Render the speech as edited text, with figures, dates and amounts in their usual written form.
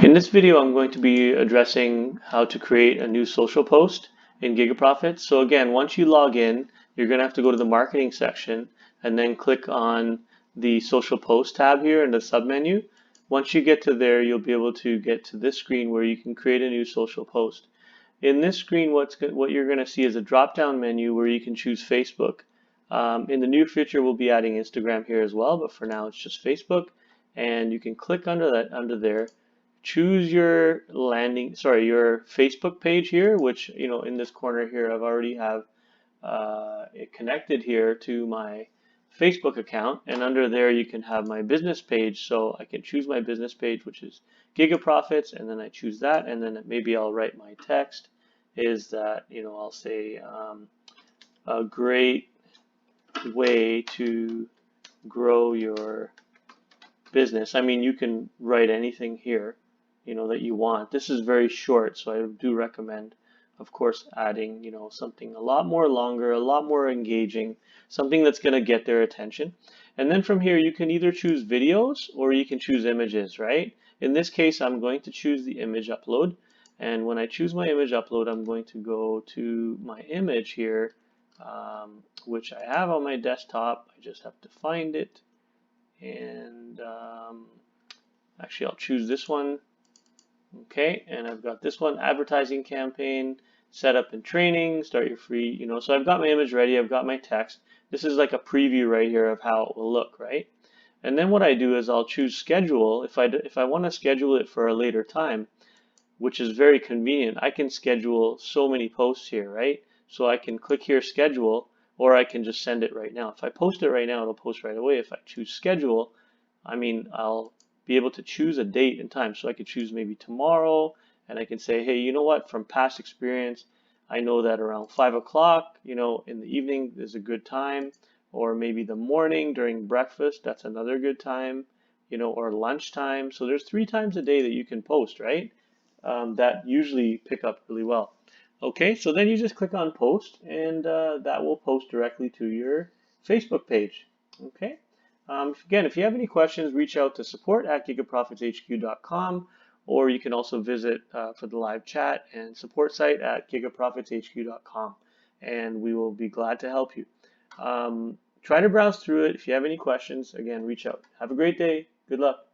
In this video, I'm going to be addressing how to create a new social post in GigaProfits. So again, once you log in, you're going to have to go to the marketing section and then click on the social post tab here in the submenu. Once you get to there, you'll be able to get to this screen where you can create a new social post. In this screen, what you're going to see is a drop-down menu where you can choose Facebook. In the near future, we'll be adding Instagram here as well, but for now, it's just Facebook. And you can click under there, choose your your Facebook page here, which, in this corner here, I've already have it connected here to my Facebook account. And under there, you can have my business page. So I can choose my business page, which is GigaProfits, and then I choose that. And then maybe I'll write my text is that, I'll say a great way to grow your business. I mean, you can write anything here, that you want. This is very short, so I do recommend, of course, adding, something a lot more longer, a lot more engaging, something that's going to get their attention. And then from here, you can either choose videos or you can choose images, right? In this case, I'm going to choose the image upload. And when I choose my image upload, I'm going to go to my image here, which I have on my desktop. I just have to find it. And actually, I'll choose this one. Okay, and I've got this one, advertising campaign, setup and training, start your free, so I've got my image ready, I've got my text. This is like a preview right here of how it will look, right? And then what I do is I'll choose schedule. If I want to schedule it for a later time, which is very convenient, I can schedule so many posts here, right? So I can click here, schedule, or I can just send it right now. If I post it right now, it'll post right away. If I choose schedule, I'll be able to choose a date and time. So I could choose maybe tomorrow, and I can say, hey, you know what, from past experience, I know that around 5 o'clock, in the evening is a good time, or maybe the morning during breakfast, that's another good time, or lunchtime. So there's 3 times a day that you can post, right? That usually pick up really well. Okay, so then you just click on post, and that will post directly to your Facebook page. Okay. Again, if you have any questions, reach out to support@gigaprofitshq.com, or you can also visit for the live chat and support site at gigaprofitshq.com, and we will be glad to help you. Try to browse through it. If you have any questions, again, reach out. Have a great day. Good luck.